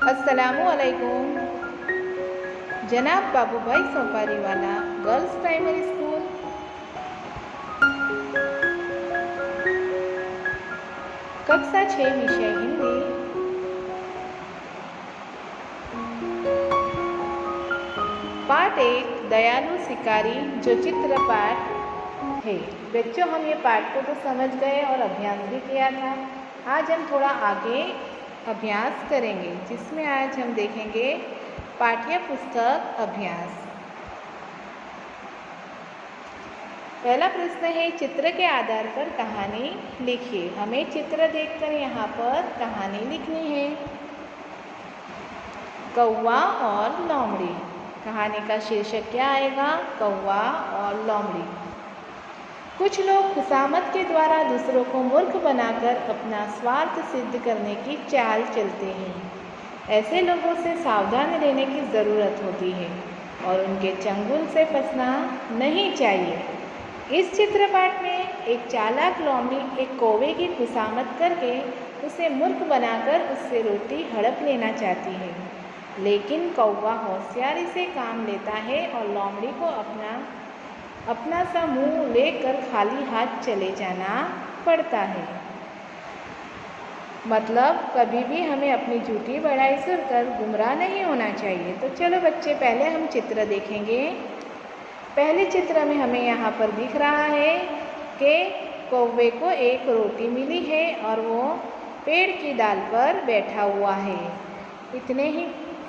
अस्सलामुअलैकुम। जनाब बाबूभाई सोपारी वाला गर्ल्स प्राइमरी स्कूल, कक्षा 6 विषय हिंदी। पाठ 1 दयालु शिकारी, जो चित्र पाठ है। बच्चों, हम ये पाठ को तो समझ गए और अभ्यास भी किया था। आज हम थोड़ा आगे अभ्यास करेंगे, जिसमें आज हम देखेंगे पाठ्य पुस्तक अभ्यास। पहला प्रश्न है, चित्र के आधार पर कहानी लिखिए। हमें चित्र देखकर यहाँ पर कहानी लिखनी है। कौवा और लोमड़ी। कहानी का शीर्षक क्या आएगा? कौवा और लोमड़ी। कुछ लोग खुशामद के द्वारा दूसरों को मूर्ख बनाकर अपना स्वार्थ सिद्ध करने की चाल चलते हैं। ऐसे लोगों से सावधान रहने की ज़रूरत होती है और उनके चंगुल से फंसना नहीं चाहिए। इस चित्रपाठ में एक चालाक लोमड़ी एक कौवे की खुशामद करके उसे मूर्ख बनाकर उससे रोटी हड़प लेना चाहती है, लेकिन कौवा होशियारी से काम लेता है और लोमड़ी को अपना सा मुँह लेकर खाली हाथ चले जाना पड़ता है। मतलब कभी भी हमें अपनी झूठी बड़ाई सुनकर गुमराह नहीं होना चाहिए। तो चलो बच्चे, पहले हम चित्र देखेंगे। पहले चित्र में हमें यहाँ पर दिख रहा है कि कौवे को एक रोटी मिली है और वो पेड़ की डाल पर बैठा हुआ है।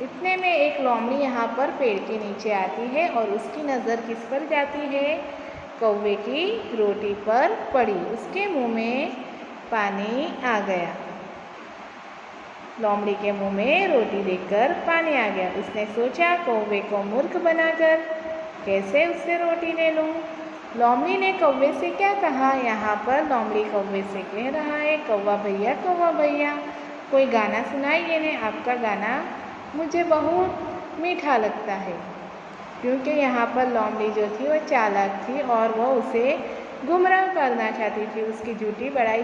इतने में एक लोमड़ी यहाँ पर पेड़ के नीचे आती है और उसकी नज़र किस पर जाती है? कौवे की रोटी पर पड़ी। उसके मुंह में पानी आ गया। लोमड़ी के मुंह में रोटी देखकर पानी आ गया। उसने सोचा, कौवे को मूर्ख बनाकर कैसे उससे रोटी ले लूँ। लोमड़ी ने कौवे से क्या कहा? यहाँ पर लोमड़ी कौवे से कह रहा है, कौवा भैया कोई गाना सुनाइए ने। आपका गाना मुझे बहुत मीठा लगता है। क्योंकि यहाँ पर लोमड़ी जो थी वो चालाक थी और वह उसे गुमराह करना चाहती थी। उसकी झूठी बड़ाई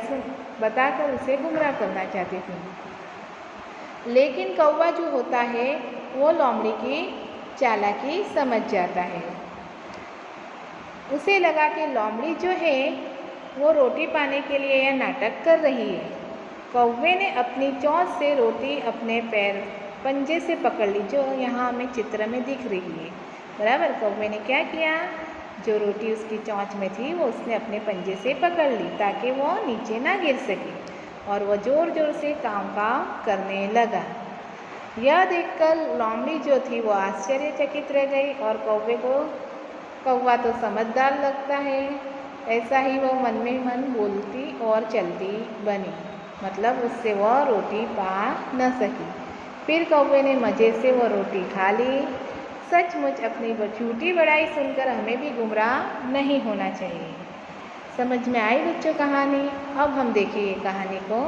बताकर उसे गुमराह करना चाहती थी। लेकिन कौवा जो होता है वो लोमड़ी की चालाकी समझ जाता है। उसे लगा कि लोमड़ी जो है वो रोटी पाने के लिए यह नाटक कर रही है। कौवे ने अपनी चोंच से रोटी अपने पंजे से पकड़ ली, जो यहाँ हमें चित्र में दिख रही है। बराबर, कौवे ने क्या किया? जो रोटी उसकी चोंच में थी वो उसने अपने पंजे से पकड़ ली ताकि वो नीचे ना गिर सके, और वह ज़ोर ज़ोर से काम करने लगा। यह देखकर लोमड़ी जो थी वो आश्चर्यचकित रह गई और कौवा तो समझदार लगता है। ऐसा ही वो मन में मन बोलती और चलती बनी। मतलब उससे वह रोटी पा न सकी। फिर कौवे ने मज़े से वो रोटी खा ली। सचमुच अपनी झूठी बड़ाई सुनकर हमें भी गुमराह नहीं होना चाहिए। समझ में आई बच्चों कहानी? अब हम देखिए कहानी को।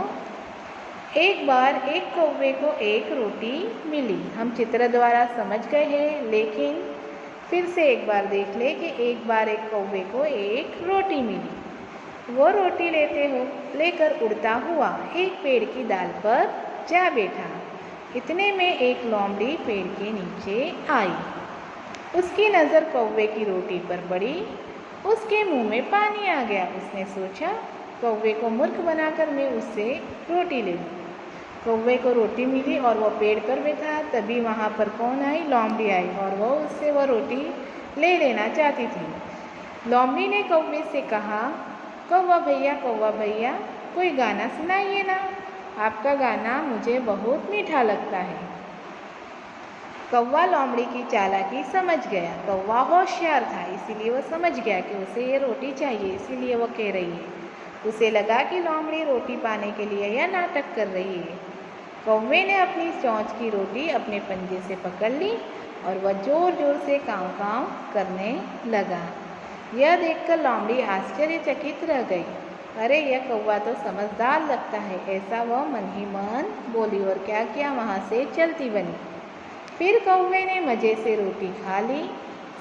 एक बार एक कौवे को एक रोटी मिली। हम चित्र द्वारा समझ गए हैं, लेकिन फिर से एक बार देख ले कि एक बार एक कौवे को एक रोटी मिली। वो रोटी लेकर उड़ता हुआ एक पेड़ की डाल पर जा बैठा। इतने में एक लोमड़ी पेड़ के नीचे आई। उसकी नज़र कौवे की रोटी पर पड़ी। उसके मुंह में पानी आ गया। उसने सोचा, कौवे को मूर्ख बनाकर मैं उससे रोटी ले लूँ। कौवे को रोटी मिली और वह पेड़ पर बैठा। तभी वहाँ पर कौन आई? लोमड़ी आई और वह उससे वह रोटी ले लेना चाहती थी। लोमड़ी ने कौवे से कहा, कौवा भैया कोई गाना सुनाइए ना। आपका गाना मुझे बहुत मीठा लगता है। कौवा लोमड़ी की चालाकी समझ गया। कौवा होशियार था, इसीलिए वह समझ गया कि उसे ये रोटी चाहिए, इसीलिए वह कह रही है। उसे लगा कि लोमड़ी रोटी पाने के लिए यह नाटक कर रही है। कौवे ने अपनी चोंच की रोटी अपने पंजे से पकड़ ली और वह ज़ोर ज़ोर से काँव करने लगा। यह देखकर लोमड़ी आश्चर्यचकित रह गई। अरे, यह कौवा तो समझदार लगता है, ऐसा वह मन ही मन बोली और क्या किया, वहाँ से चलती बनी। फिर कौवे ने मज़े से रोटी खा ली।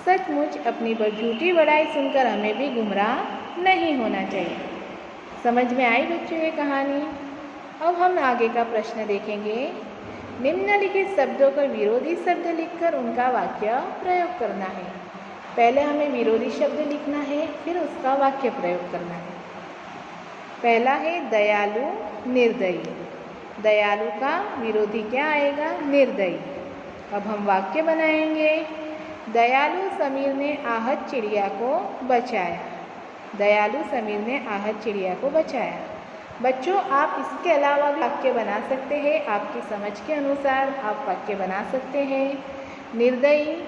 सचमुच अपनी झूठी बड़ाई सुनकर हमें भी गुमराह नहीं होना चाहिए। समझ में आई बच्चों ये कहानी? अब हम आगे का प्रश्न देखेंगे। निम्नलिखित शब्दों का विरोधी शब्द लिखकर उनका वाक्य प्रयोग करना है। पहले हमें विरोधी शब्द लिखना है, फिर उसका वाक्य प्रयोग करना है। पहला है दयालु निर्दयी। दयालु का विरोधी क्या आएगा? निर्दयी। अब हम वाक्य बनाएंगे। दयालु समीर ने आहत चिड़िया को बचाया। दयालु समीर ने आहत चिड़िया को बचाया। बच्चों, आप इसके अलावा भी वाक्य बना सकते हैं। आपकी समझ के अनुसार आप वाक्य बना सकते हैं। निर्दयी,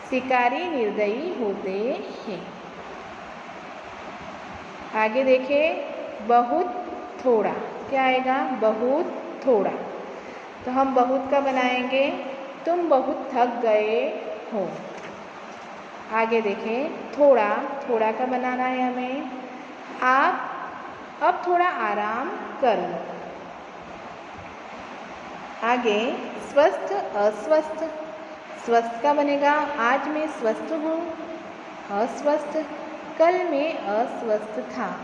शिकारी निर्दयी होते हैं। आगे देखें, बहुत थोड़ा क्या आएगा? बहुत थोड़ा। तो हम बहुत का बनाएंगे, तुम बहुत थक गए हो। आगे देखें, थोड़ा, थोड़ा का बनाना है हमें। आप अब थोड़ा आराम करो। आगे स्वस्थ अस्वस्थ। स्वस्थ का बनेगा, आज मैं स्वस्थ हूँ। अस्वस्थ, कल मैं अस्वस्थ था।